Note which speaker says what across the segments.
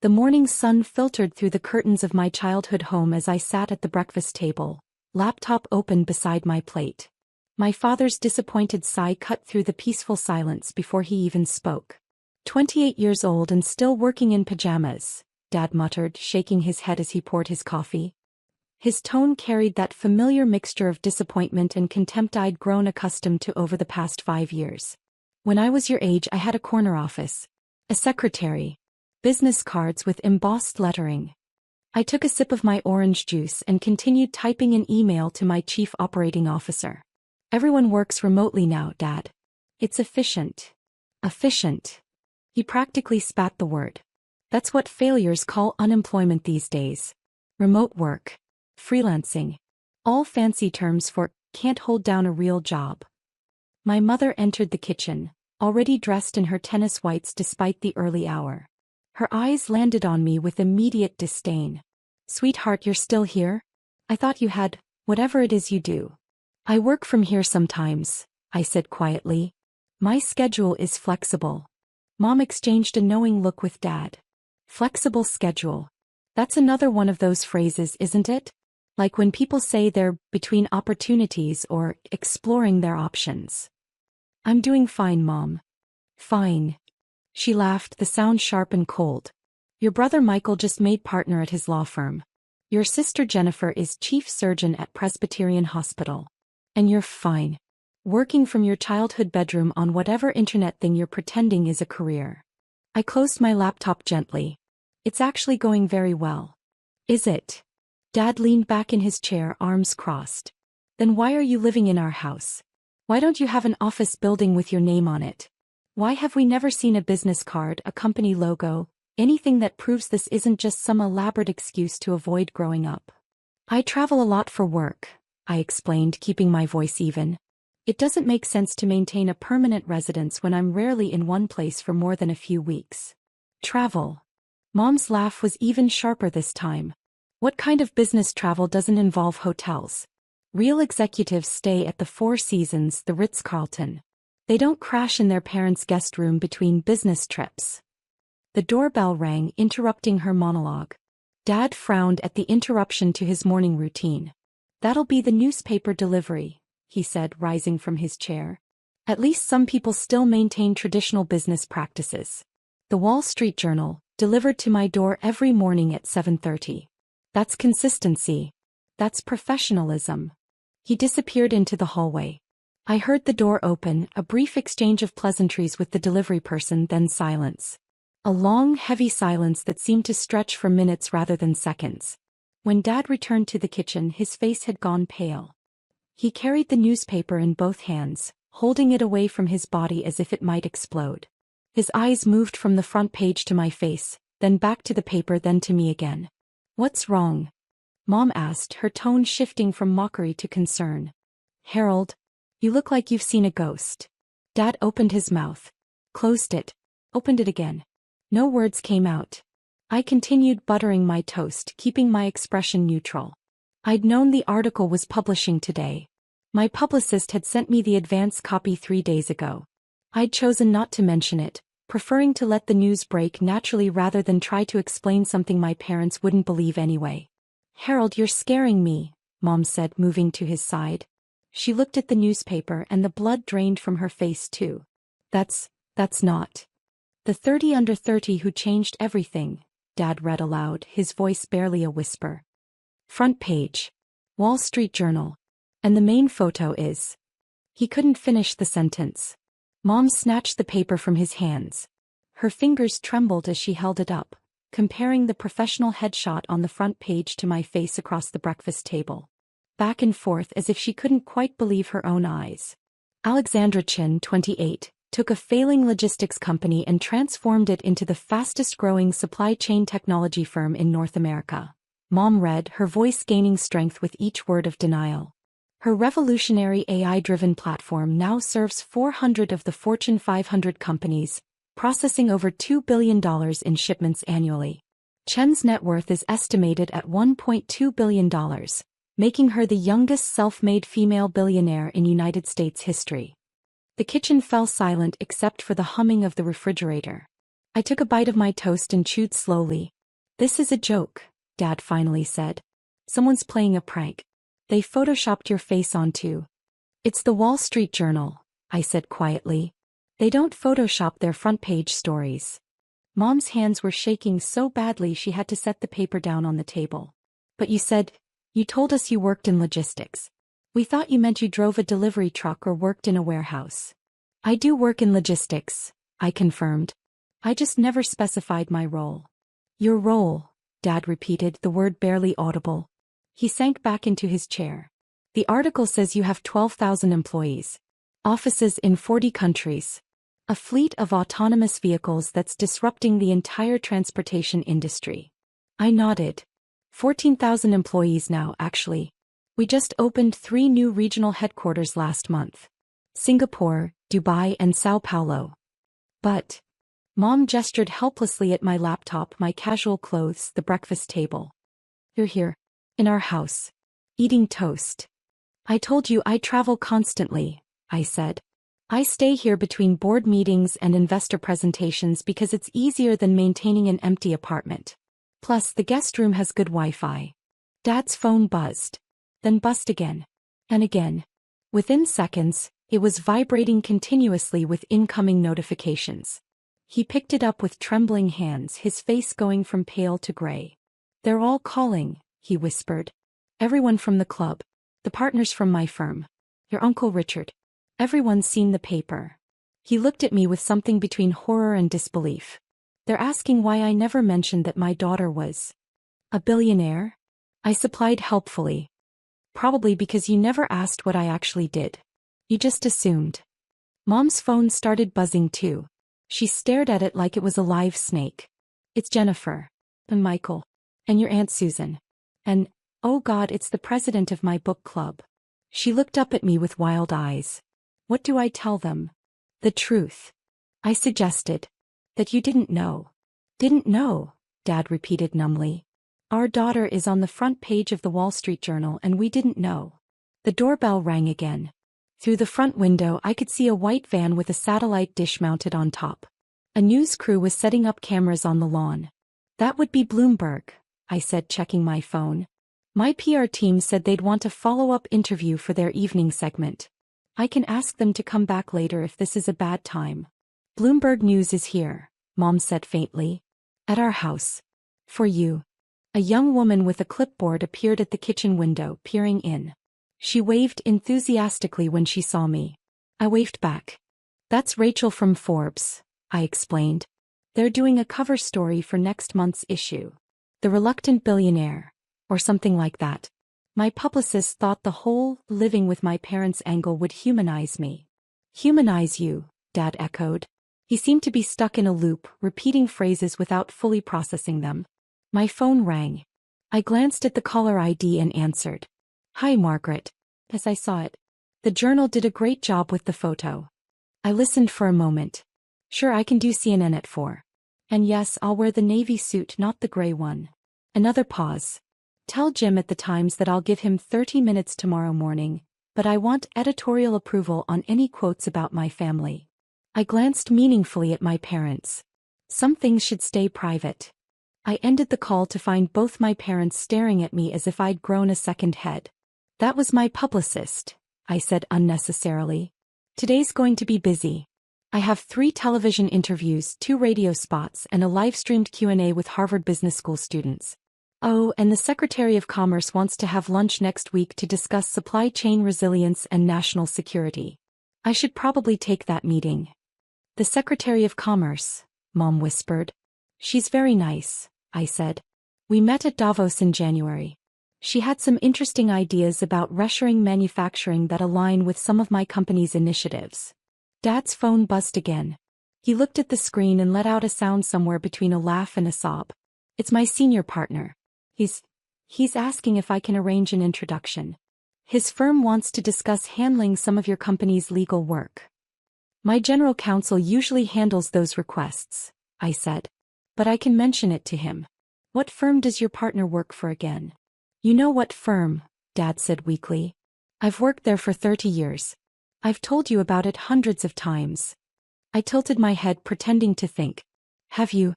Speaker 1: The morning sun filtered through the curtains of my childhood home as I sat at the breakfast table, laptop open beside my plate. My father's disappointed sigh cut through the peaceful silence before he even spoke. 28 years old and still working in pajamas, Dad muttered, shaking his head as he poured his coffee. His tone carried that familiar mixture of disappointment and contempt I'd grown accustomed to over the past 5 years. When I was your age, I had a corner office, a secretary, business cards with embossed lettering. I took a sip of my orange juice and continued typing an email to my chief operating officer. Everyone works remotely now, Dad. It's efficient. Efficient. He practically spat the word. That's what failures call unemployment these days. Remote work. Freelancing. All fancy terms for can't hold down a real job. My mother entered the kitchen, already dressed in her tennis whites despite the early hour. Her eyes landed on me with immediate disdain. Sweetheart, you're still here? I thought you had, whatever it is you do. I work from here sometimes, I said quietly. My schedule is flexible. Mom exchanged a knowing look with Dad. Flexible schedule. That's another one of those phrases, isn't it? Like when people say they're between opportunities or exploring their options. I'm doing fine, Mom. Fine. She laughed, the sound sharp and cold. Your brother Michael just made partner at his law firm. Your sister Jennifer is chief surgeon at Presbyterian Hospital. And you're fine. Working from your childhood bedroom on whatever internet thing you're pretending is a career. I closed my laptop gently. It's actually going very well. Is it? Dad leaned back in his chair, arms crossed. Then why are you living in our house? Why don't you have an office building with your name on it? Why have we never seen a business card, a company logo, anything that proves this isn't just some elaborate excuse to avoid growing up? I travel a lot for work, I explained, keeping my voice even. It doesn't make sense to maintain a permanent residence when I'm rarely in one place for more than a few weeks. Travel. Mom's laugh was even sharper this time. What kind of business travel doesn't involve hotels? Real executives stay at the Four Seasons, the Ritz-Carlton. They don't crash in their parents' guest room between business trips. The doorbell rang, interrupting her monologue. Dad frowned at the interruption to his morning routine. That'll be the newspaper delivery, he said, rising from his chair. At least some people still maintain traditional business practices. The Wall Street Journal, delivered to my door every morning at 7:30. That's consistency. That's professionalism. He disappeared into the hallway. I heard the door open, a brief exchange of pleasantries with the delivery person, then silence. A long, heavy silence that seemed to stretch for minutes rather than seconds. When Dad returned to the kitchen, his face had gone pale. He carried the newspaper in both hands, holding it away from his body as if it might explode. His eyes moved from the front page to my face, then back to the paper, then to me again. What's wrong? Mom asked, her tone shifting from mockery to concern. Harold, you look like you've seen a ghost. Dad opened his mouth, closed it, opened it again. No words came out. I continued buttering my toast, keeping my expression neutral. I'd known the article was publishing today. My publicist had sent me the advance copy 3 days ago. I'd chosen not to mention it, preferring to let the news break naturally rather than try to explain something my parents wouldn't believe anyway. Harold, you're scaring me, Mom said, moving to his side. She looked at the newspaper and the blood drained from her face too. That's not. The 30 under 30 who changed everything, Dad read aloud, his voice barely a whisper. Front page. Wall Street Journal. And the main photo is. He couldn't finish the sentence. Mom snatched the paper from his hands. Her fingers trembled as she held it up, comparing the professional headshot on the front page to my face across the breakfast table. Back and forth as if she couldn't quite believe her own eyes. Alexandra Chin, 28, took a failing logistics company and transformed it into the fastest-growing supply chain technology firm in North America. Mom read, her voice gaining strength with each word of denial. Her revolutionary AI-driven platform now serves 400 of the Fortune 500 companies, processing over $2 billion in shipments annually. Chen's net worth is estimated at $1.2 billion, making her the youngest self-made female billionaire in United States history. The kitchen fell silent except for the humming of the refrigerator. I took a bite of my toast and chewed slowly, This is a joke, Dad finally said. Someone's playing a prank. They photoshopped your face onto. It's the Wall Street Journal, I said quietly. They don't photoshop their front page stories. Mom's hands were shaking so badly she had to set the paper down on the table. But you told us you worked in logistics. We thought you meant you drove a delivery truck or worked in a warehouse. I do work in logistics, I confirmed. I just never specified my role. Your role, Dad repeated, the word barely audible. He sank back into his chair. The article says you have 12,000 employees. Offices in 40 countries. A fleet of autonomous vehicles that's disrupting the entire transportation industry. I nodded. 14,000 employees now, actually. We just opened 3 new regional headquarters last month. Singapore, Dubai, and Sao Paulo. But Mom gestured helplessly at my laptop, my casual clothes, the breakfast table. You're here. In our house. Eating toast. I told you I travel constantly, I said. I stay here between board meetings and investor presentations because it's easier than maintaining an empty apartment. Plus, the guest room has good Wi-Fi. Dad's phone buzzed. Then buzzed again. And again. Within seconds, it was vibrating continuously with incoming notifications. He picked it up with trembling hands, his face going from pale to gray. They're all calling, he whispered. Everyone from the club. The partners from my firm. Your Uncle Richard. Everyone's seen the paper. He looked at me with something between horror and disbelief. They're asking why I never mentioned that my daughter was a billionaire? I supplied helpfully. Probably because you never asked what I actually did. You just assumed. Mom's phone started buzzing too. She stared at it like it was a live snake. It's Jennifer. And Michael. And your Aunt Susan. And, oh God, it's the president of my book club. She looked up at me with wild eyes. What do I tell them? The truth. I suggested. That you didn't know. Didn't know, Dad repeated numbly. Our daughter is on the front page of the Wall Street Journal and we didn't know. The doorbell rang again. Through the front window I could see a white van with a satellite dish mounted on top. A news crew was setting up cameras on the lawn. That would be Bloomberg, I said, checking my phone. My PR team said they'd want a follow-up interview for their evening segment. I can ask them to come back later if this is a bad time. Bloomberg News is here, Mom said faintly. At our house. For you. A young woman with a clipboard appeared at the kitchen window, peering in. She waved enthusiastically when she saw me. I waved back. That's Rachel from Forbes, I explained. They're doing a cover story for next month's issue. The Reluctant Billionaire. Or something like that. My publicist thought the whole living with my parents angle would humanize me. Humanize you, Dad echoed. He seemed to be stuck in a loop, repeating phrases without fully processing them. My phone rang. I glanced at the caller ID and answered. Hi, Margaret. As I saw it. The Journal did a great job with the photo. I listened for a moment. Sure, I can do CNN at 4. And yes, I'll wear the navy suit, not the gray one. Another pause. Tell Jim at the Times that I'll give him 30 minutes tomorrow morning, but I want editorial approval on any quotes about my family. I glanced meaningfully at my parents. Some things should stay private. I ended the call to find both my parents staring at me as if I'd grown a second head. That was my publicist, I said unnecessarily. Today's going to be busy. I have 3 television interviews, 2 radio spots, and a live-streamed Q&A with Harvard Business School students. Oh, and the Secretary of Commerce wants to have lunch next week to discuss supply chain resilience and national security. I should probably take that meeting. The Secretary of Commerce, Mom whispered. She's very nice, I said. We met at Davos in January. She had some interesting ideas about reshoring manufacturing that align with some of my company's initiatives. Dad's phone buzzed again. He looked at the screen and let out a sound somewhere between a laugh and a sob. It's my senior partner. He's asking if I can arrange an introduction. His firm wants to discuss handling some of your company's legal work. My general counsel usually handles those requests, I said. But I can mention it to him. What firm does your partner work for again? You know what firm, Dad said weakly. I've worked there for 30 years. I've told you about it hundreds of times. I tilted my head pretending to think. Have you?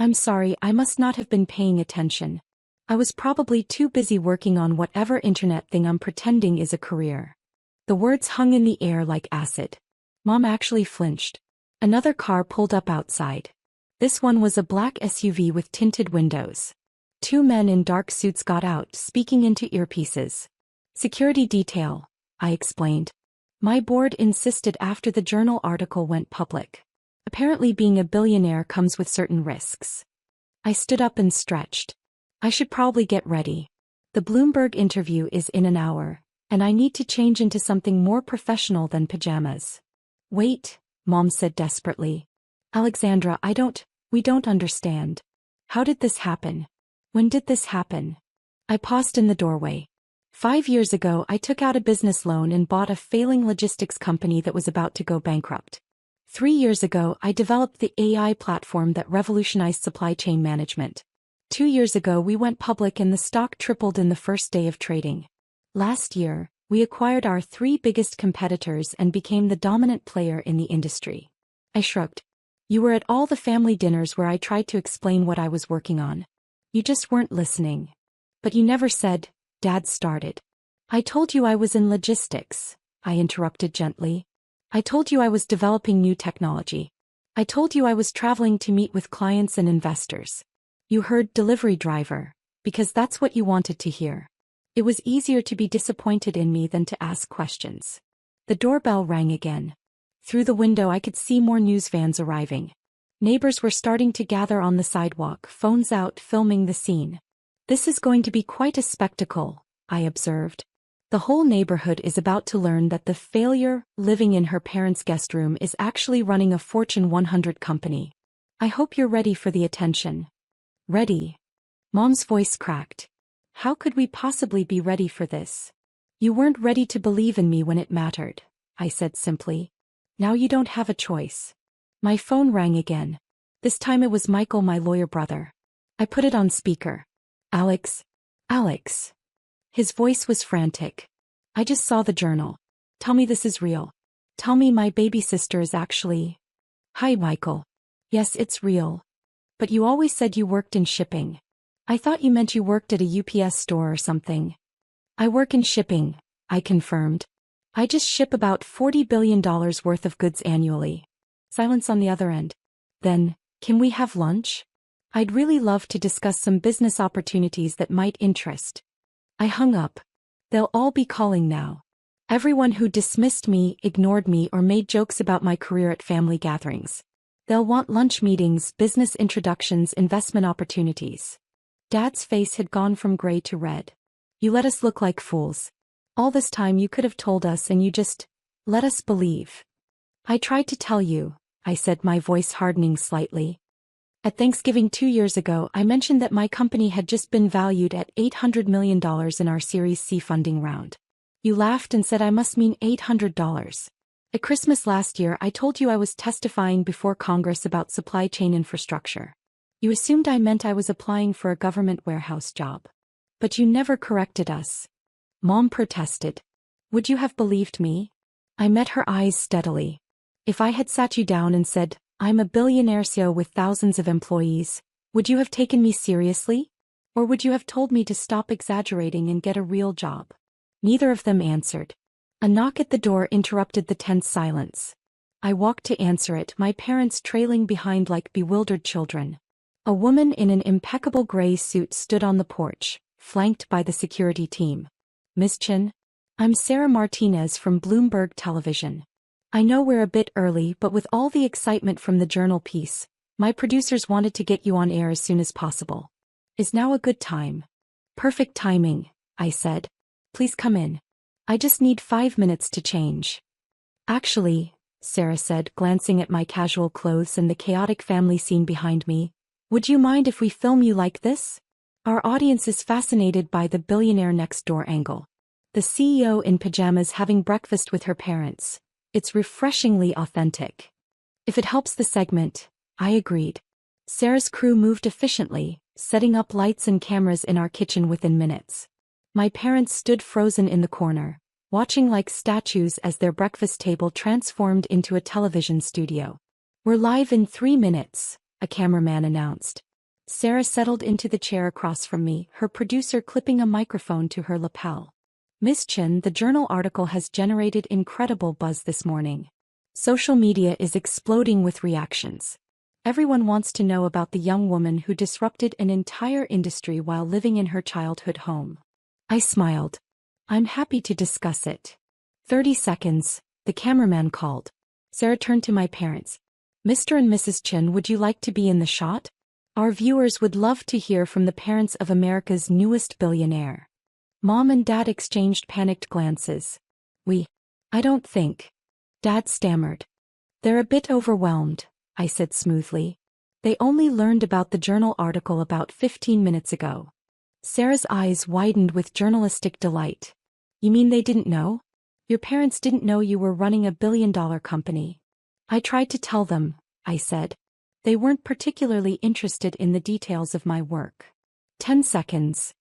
Speaker 1: I'm sorry, I must not have been paying attention. I was probably too busy working on whatever internet thing I'm pretending is a career. The words hung in the air like acid. Mom actually flinched. Another car pulled up outside. This one was a black SUV with tinted windows. Two men in dark suits got out, speaking into earpieces. Security detail, I explained. My board insisted after the journal article went public. Apparently being a billionaire comes with certain risks. I stood up and stretched. I should probably get ready. The Bloomberg interview is in an hour, and I need to change into something more professional than pajamas. Wait, Mom said desperately. Alexandra, we don't understand. How did this happen? When did this happen? I paused in the doorway. 5 years ago, I took out a business loan and bought a failing logistics company that was about to go bankrupt. 3 years ago, I developed the AI platform that revolutionized supply chain management. 2 years ago, we went public and the stock tripled in the first day of trading. Last year, we acquired our 3 biggest competitors and became the dominant player in the industry. I shrugged. You were at all the family dinners where I tried to explain what I was working on. You just weren't listening. But you never said, Dad started. I told you I was in logistics, I interrupted gently. I told you I was developing new technology. I told you I was traveling to meet with clients and investors. You heard delivery driver, because that's what you wanted to hear. It was easier to be disappointed in me than to ask questions. The doorbell rang again. Through the window I could see more news vans arriving. Neighbors were starting to gather on the sidewalk, phones out, filming the scene. This is going to be quite a spectacle, I observed. The whole neighborhood is about to learn that the failure living in her parents' guest room is actually running a Fortune 100 company. I hope you're ready for the attention. Ready? Mom's voice cracked. How could we possibly be ready for this? You weren't ready to believe in me when it mattered, I said simply. Now you don't have a choice. My phone rang again. This time it was Michael, my lawyer brother. I put it on speaker. Alex. His voice was frantic. I just saw the journal. Tell me this is real. Tell me my baby sister is actually... Hi, Michael. Yes, it's real. But you always said you worked in shipping. I thought you meant you worked at a UPS store or something. I work in shipping, I confirmed. I just ship about $40 billion worth of goods annually. Silence on the other end. Then, can we have lunch? I'd really love to discuss some business opportunities that might interest. I hung up. They'll all be calling now. Everyone who dismissed me, ignored me, or made jokes about my career at family gatherings. They'll want lunch meetings, business introductions, investment opportunities. Dad's face had gone from gray to red. You let us look like fools. All this time you could have told us and you just let us believe. I tried to tell you, I said, my voice hardening slightly. At Thanksgiving 2 years ago, I mentioned that my company had just been valued at $800 million in our Series C funding round. You laughed and said I must mean $800. At Christmas last year, I told you I was testifying before Congress about supply chain infrastructure. You assumed I meant I was applying for a government warehouse job. But you never corrected us. Mom protested. Would you have believed me? I met her eyes steadily. If I had sat you down and said, I'm a billionaire CEO with thousands of employees, would you have taken me seriously? Or would you have told me to stop exaggerating and get a real job? Neither of them answered. A knock at the door interrupted the tense silence. I walked to answer it, my parents trailing behind like bewildered children. A woman in an impeccable gray suit stood on the porch, flanked by the security team. Ms. Chin? I'm Sarah Martinez from Bloomberg Television. I know we're a bit early, but with all the excitement from the journal piece, my producers wanted to get you on air as soon as possible. Is now a good time? Perfect timing, I said. Please come in. I just need 5 minutes to change. Actually, Sarah said, glancing at my casual clothes and the chaotic family scene behind me, would you mind if we film you like this? Our audience is fascinated by the billionaire next door angle. The CEO in pajamas having breakfast with her parents. It's refreshingly authentic. If it helps the segment, I agreed. Sarah's crew moved efficiently, setting up lights and cameras in our kitchen within minutes. My parents stood frozen in the corner, watching like statues as their breakfast table transformed into a television studio. We're live in 3 minutes, a cameraman announced. Sarah settled into the chair across from me, her producer clipping a microphone to her lapel. Miss Chen, the journal article has generated incredible buzz this morning. Social media is exploding with reactions. Everyone wants to know about the young woman who disrupted an entire industry while living in her childhood home. I smiled. I'm happy to discuss it. 30 seconds, the cameraman called. Sarah turned to my parents. Mr. and Mrs. Chen, would you like to be in the shot? Our viewers would love to hear from the parents of America's newest billionaire. Mom and Dad exchanged panicked glances. I don't think. Dad stammered. They're a bit overwhelmed, I said smoothly. They only learned about the journal article about 15 minutes ago. Sarah's eyes widened with journalistic delight. You mean they didn't know? Your parents didn't know you were running a billion-dollar company. I tried to tell them, I said. They weren't particularly interested in the details of my work. 10 seconds.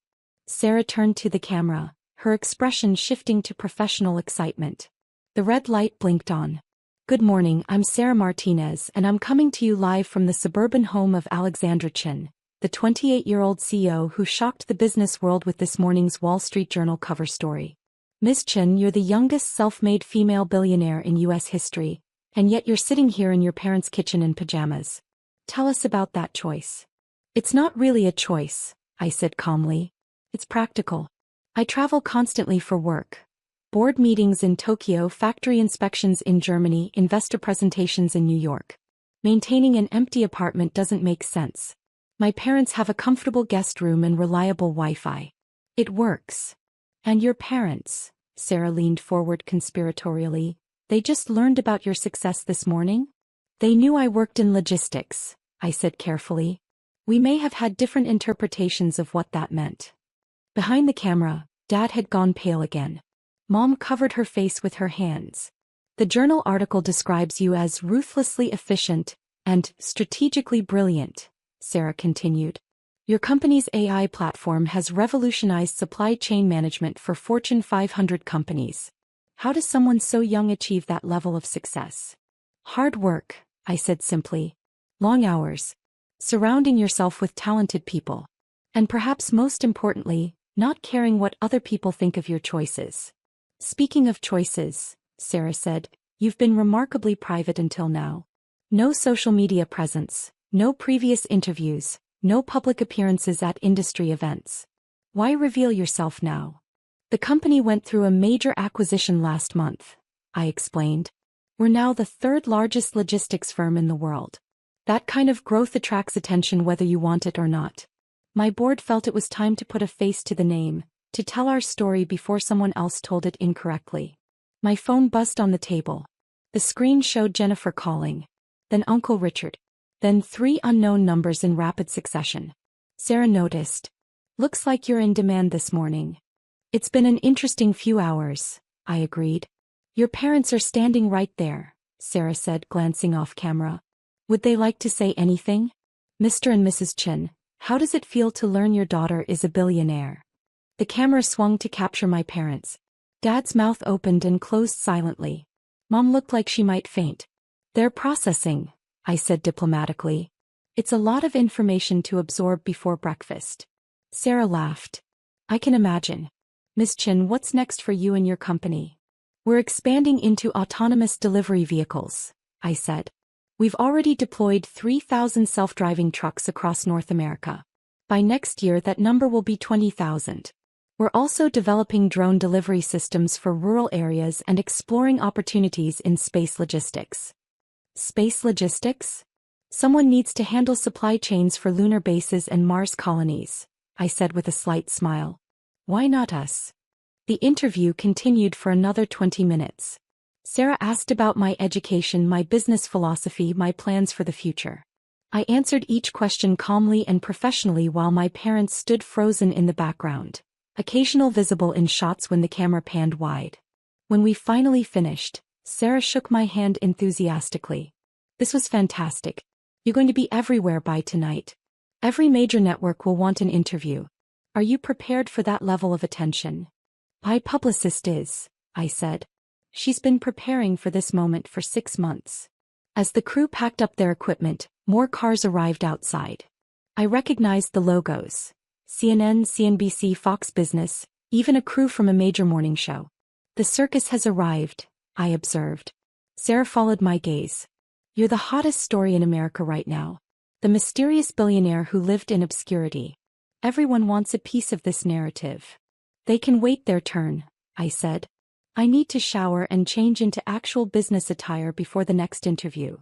Speaker 1: Sarah turned to the camera, her expression shifting to professional excitement. The red light blinked on. Good morning, I'm Sarah Martinez and I'm coming to you live from the suburban home of Alexandra Chen, the 28-year-old CEO who shocked the business world with this morning's Wall Street Journal cover story. Ms. Chen, you're the youngest self-made female billionaire in U.S. history, and yet you're sitting here in your parents' kitchen in pajamas. Tell us about that choice. It's not really a choice, I said calmly. It's practical. I travel constantly for work. Board meetings in Tokyo, factory inspections in Germany, investor presentations in New York. Maintaining an empty apartment doesn't make sense. My parents have a comfortable guest room and reliable Wi-Fi. It works. And your parents, Sarah leaned forward conspiratorially, they just learned about your success this morning? They knew I worked in logistics, I said carefully. We may have had different interpretations of what that meant. Behind the camera, Dad had gone pale again. Mom covered her face with her hands. The journal article describes you as ruthlessly efficient and strategically brilliant, Sarah continued. Your company's AI platform has revolutionized supply chain management for Fortune 500 companies. How does someone so young achieve that level of success? Hard work, I said simply. Long hours. Surrounding yourself with talented people. And perhaps most importantly, not caring what other people think of your choices. Speaking of choices, Sarah said, you've been remarkably private until now. No social media presence, no previous interviews, no public appearances at industry events. Why reveal yourself now? The company went through a major acquisition last month, I explained. We're now the third largest logistics firm in the world. That kind of growth attracts attention whether you want it or not. My board felt it was time to put a face to the name, to tell our story before someone else told it incorrectly. My phone buzzed on the table. The screen showed Jennifer calling. Then Uncle Richard. Then 3 unknown numbers in rapid succession. Sarah noticed. Looks like you're in demand this morning. It's been an interesting few hours, I agreed. Your parents are standing right there, Sarah said, glancing off camera. Would they like to say anything? Mr. and Mrs. Chen, how does it feel to learn your daughter is a billionaire? The camera swung to capture my parents. Dad's mouth opened and closed silently. Mom looked like she might faint. They're processing, I said diplomatically. It's a lot of information to absorb before breakfast. Sarah laughed. I can imagine. Miss Chen, what's next for you and your company? We're expanding into autonomous delivery vehicles, I said. We've already deployed 3,000 self-driving trucks across North America. By next year that number will be 20,000. We're also developing drone delivery systems for rural areas and exploring opportunities in space logistics. Space logistics? Someone needs to handle supply chains for lunar bases and Mars colonies, I said with a slight smile. Why not us? The interview continued for another 20 minutes. Sarah asked about my education, my business philosophy, my plans for the future. I answered each question calmly and professionally while my parents stood frozen in the background, occasional visible in shots when the camera panned wide. When we finally finished, Sarah shook my hand enthusiastically. This was fantastic. You're going to be everywhere by tonight. Every major network will want an interview. Are you prepared for that level of attention? My publicist is, I said. She's been preparing for this moment for 6 months. As the crew packed up their equipment, more cars arrived outside. I recognized the logos. CNN, CNBC, Fox Business, even a crew from a major morning show. The circus has arrived, I observed. Sarah followed my gaze. You're the hottest story in America right now. The mysterious billionaire who lived in obscurity. Everyone wants a piece of this narrative. They can wait their turn, I said. I need to shower and change into actual business attire before the next interview.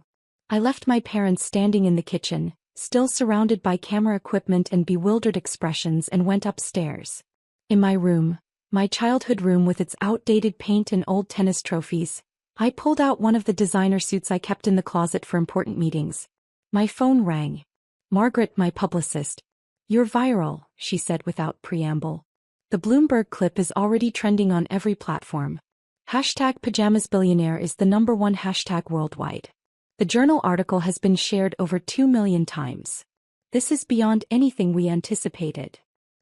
Speaker 1: I left my parents standing in the kitchen, still surrounded by camera equipment and bewildered expressions, and went upstairs. In my room, my childhood room with its outdated paint and old tennis trophies, I pulled out one of the designer suits I kept in the closet for important meetings. My phone rang. Margaret, my publicist. You're viral, she said without preamble. The Bloomberg clip is already trending on every platform. #PajamasBillionaire is the #1 hashtag worldwide. The journal article has been shared over 2 million times. This is beyond anything we anticipated.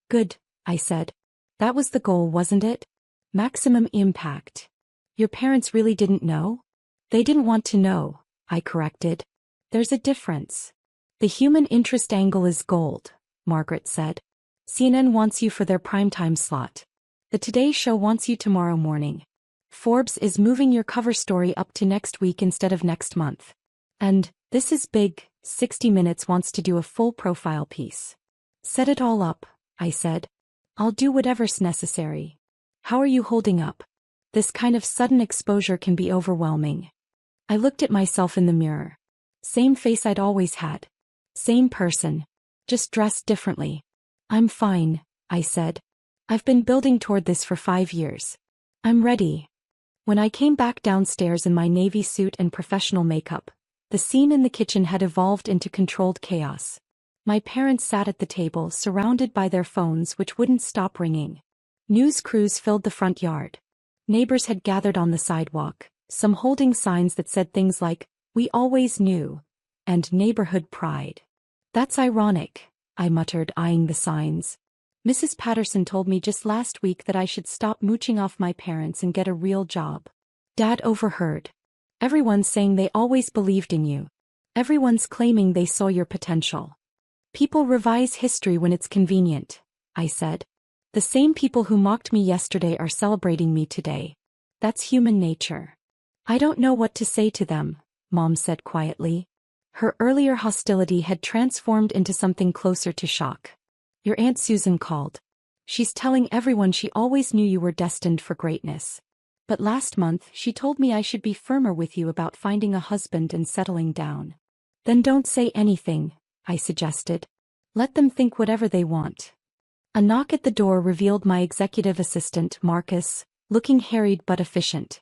Speaker 1: Good, I said. That was the goal, wasn't it? Maximum impact. Your parents really didn't know? They didn't want to know, I corrected. There's a difference. The human interest angle is gold, Margaret said. CNN wants you for their primetime slot. The Today Show wants you tomorrow morning. Forbes is moving your cover story up to next week instead of next month. And, this is big, 60 Minutes wants to do a full profile piece. Set it all up, I said. I'll do whatever's necessary. How are you holding up? This kind of sudden exposure can be overwhelming. I looked at myself in the mirror. Same face I'd always had. Same person. Just dressed differently. I'm fine, I said. I've been building toward this for 5 years. I'm ready. When I came back downstairs in my navy suit and professional makeup, the scene in the kitchen had evolved into controlled chaos. My parents sat at the table surrounded by their phones which wouldn't stop ringing. News crews filled the front yard. Neighbors had gathered on the sidewalk, some holding signs that said things like, "We always knew," and "Neighborhood Pride." That's ironic, I muttered, eyeing the signs. Mrs. Patterson told me just last week that I should stop mooching off my parents and get a real job. Dad overheard. Everyone's saying they always believed in you. Everyone's claiming they saw your potential. People revise history when it's convenient, I said. The same people who mocked me yesterday are celebrating me today. That's human nature. I don't know what to say to them, Mom said quietly. Her earlier hostility had transformed into something closer to shock. Your Aunt Susan called. She's telling everyone she always knew you were destined for greatness. But last month she told me I should be firmer with you about finding a husband and settling down. Then don't say anything, I suggested. Let them think whatever they want. A knock at the door revealed my executive assistant, Marcus, looking harried but efficient.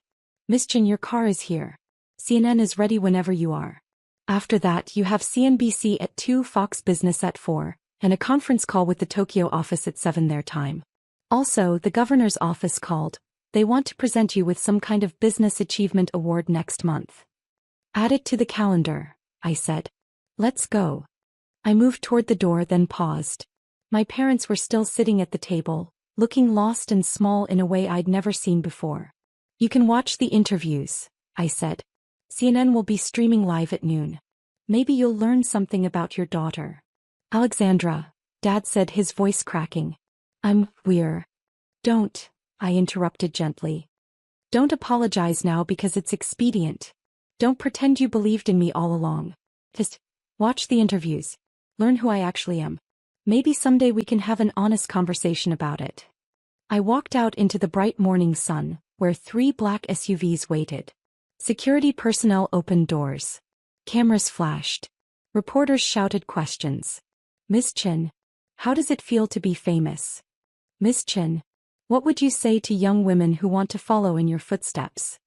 Speaker 1: Miss Chen, your car is here. CNN is ready whenever you are. After that you have CNBC at 2, Fox Business at 4, and a conference call with the Tokyo office at 7 their time. Also, the governor's office called. They want to present you with some kind of business achievement award next month. Add it to the calendar, I said. Let's go. I moved toward the door, then paused. My parents were still sitting at the table, looking lost and small in a way I'd never seen before. You can watch the interviews, I said. CNN will be streaming live at noon. Maybe you'll learn something about your daughter. Alexandra, Dad said, his voice cracking. We're. Don't, I interrupted gently. Don't apologize now because it's expedient. Don't pretend you believed in me all along. Just watch the interviews. Learn who I actually am. Maybe someday we can have an honest conversation about it. I walked out into the bright morning sun, where 3 black SUVs waited. Security personnel opened doors. Cameras flashed. Reporters shouted questions. Miss Chen, how does it feel to be famous? Miss Chen, what would you say to young women who want to follow in your footsteps?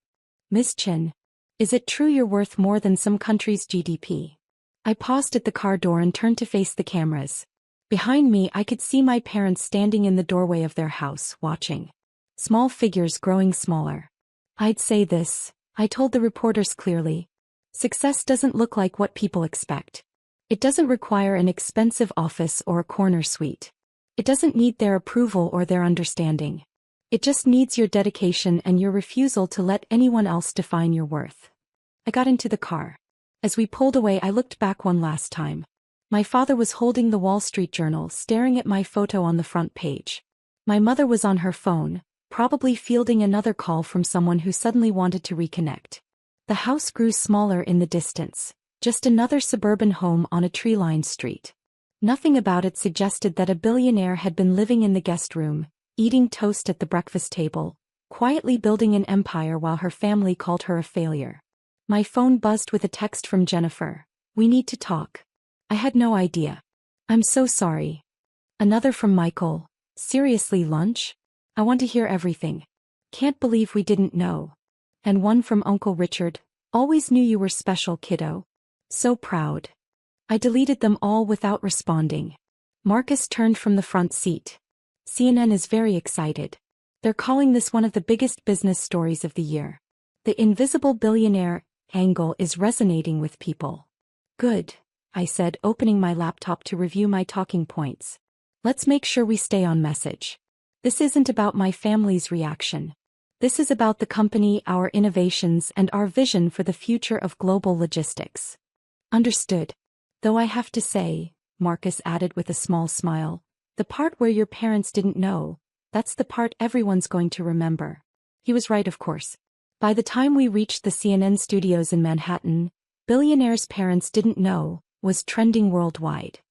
Speaker 1: Miss Chen, is it true you're worth more than some country's GDP? I paused at the car door and turned to face the cameras. Behind me I could see my parents standing in the doorway of their house, watching. Small figures growing smaller. I'd say this, I told the reporters clearly. Success doesn't look like what people expect. It doesn't require an expensive office or a corner suite. It doesn't need their approval or their understanding. It just needs your dedication and your refusal to let anyone else define your worth. I got into the car. As we pulled away I looked back one last time. My father was holding the Wall Street Journal, staring at my photo on the front page. My mother was on her phone, probably fielding another call from someone who suddenly wanted to reconnect. The house grew smaller in the distance, just another suburban home on a tree-lined street. Nothing about it suggested that a billionaire had been living in the guest room, eating toast at the breakfast table, quietly building an empire while her family called her a failure. My phone buzzed with a text from Jennifer. "We need to talk." I had no idea. "I'm so sorry." Another from Michael. "Seriously, lunch? I want to hear everything. Can't believe we didn't know." And one from Uncle Richard. "Always knew you were special, kiddo. So proud." I deleted them all without responding. Marcus turned from the front seat. "CNN is very excited. They're calling this one of the biggest business stories of the year. The invisible billionaire angle is resonating with people." "Good," I said, opening my laptop to review my talking points. "Let's make sure we stay on message. This isn't about my family's reaction. This is about the company, our innovations, and our vision for the future of global logistics." "Understood. Though I have to say," Marcus added with a small smile, "the part where your parents didn't know, that's the part everyone's going to remember." He was right, of course. By the time we reached the CNN studios in Manhattan, "Billionaire's parents didn't know" was trending worldwide.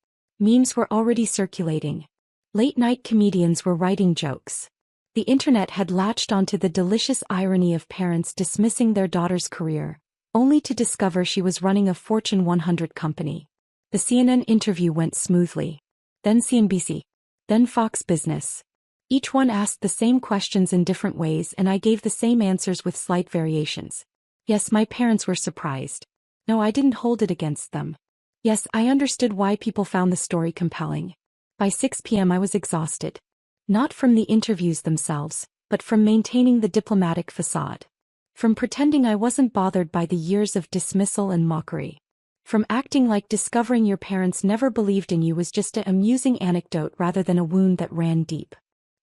Speaker 1: Memes were already circulating. Late-night comedians were writing jokes. The internet had latched onto the delicious irony of parents dismissing their daughter's career, only to discover she was running a Fortune 100 company. The CNN interview went smoothly. Then CNBC. Then Fox Business. Each one asked the same questions in different ways, and I gave the same answers with slight variations. Yes, my parents were surprised. No, I didn't hold it against them. Yes, I understood why people found the story compelling. By 6 p.m. I was exhausted. Not from the interviews themselves, but from maintaining the diplomatic facade. From pretending I wasn't bothered by the years of dismissal and mockery. From acting like discovering your parents never believed in you was just an amusing anecdote rather than a wound that ran deep.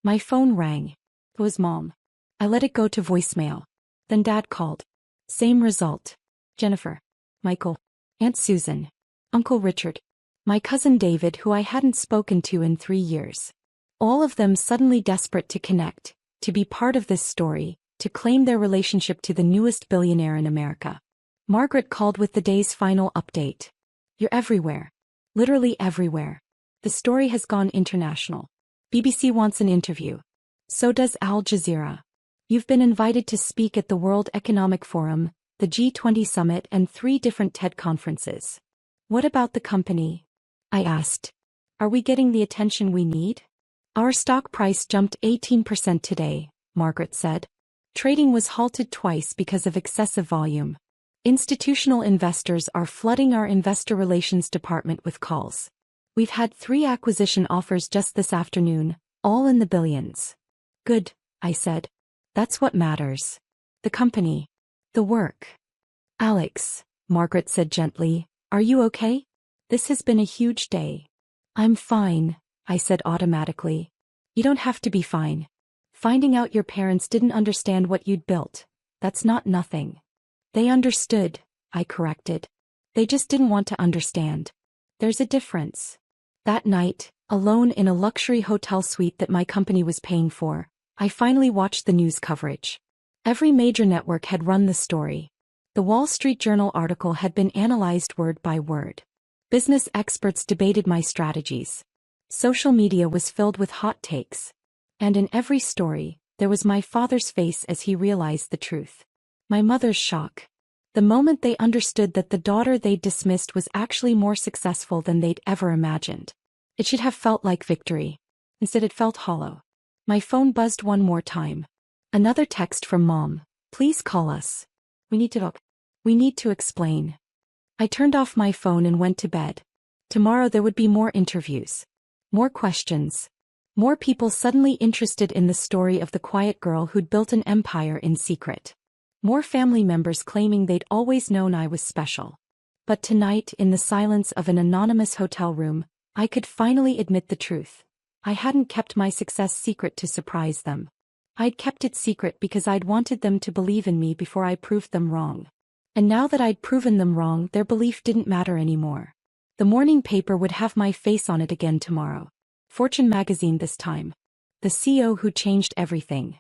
Speaker 1: My phone rang. It was Mom. I let it go to voicemail. Then Dad called. Same result. Jennifer. Michael. Aunt Susan. Uncle Richard. My cousin David, who I hadn't spoken to in 3 years. All of them suddenly desperate to connect, to be part of this story, to claim their relationship to the newest billionaire in America. Margaret called with the day's final update. "You're everywhere. Literally everywhere. The story has gone international. BBC wants an interview. So does Al Jazeera. You've been invited to speak at the World Economic Forum, the G20 Summit, and 3 different TED conferences. What about the company?" I asked. "Are we getting the attention we need?" "Our stock price jumped 18% today," Margaret said. "Trading was halted twice because of excessive volume. Institutional investors are flooding our investor relations department with calls. We've had 3 acquisition offers just this afternoon, all in the billions." "Good," I said. "That's what matters. The company. The work." "Alex," Margaret said gently, "are you okay? This has been a huge day." "I'm fine," I said automatically. "You don't have to be fine. Finding out your parents didn't understand what you'd built, that's not nothing." "They understood," I corrected. "They just didn't want to understand. There's a difference." That night, alone in a luxury hotel suite that my company was paying for, I finally watched the news coverage. Every major network had run the story. The Wall Street Journal article had been analyzed word by word. Business experts debated my strategies. Social media was filled with hot takes. And in every story, there was my father's face as he realized the truth. My mother's shock. The moment they understood that the daughter they'd dismissed was actually more successful than they'd ever imagined. It should have felt like victory. Instead it felt hollow. My phone buzzed one more time. Another text from Mom. "Please call us. We need to talk. We need to explain." I turned off my phone and went to bed. Tomorrow there would be more interviews. More questions. More people suddenly interested in the story of the quiet girl who'd built an empire in secret. More family members claiming they'd always known I was special. But tonight, in the silence of an anonymous hotel room, I could finally admit the truth. I hadn't kept my success secret to surprise them. I'd kept it secret because I'd wanted them to believe in me before I proved them wrong. And now that I'd proven them wrong, their belief didn't matter anymore. The morning paper would have my face on it again tomorrow. Fortune magazine this time. The CEO who changed everything.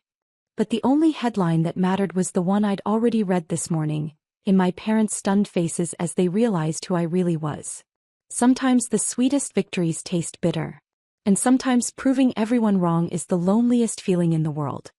Speaker 1: But the only headline that mattered was the one I'd already read this morning, in my parents' stunned faces as they realized who I really was. Sometimes the sweetest victories taste bitter. And sometimes proving everyone wrong is the loneliest feeling in the world.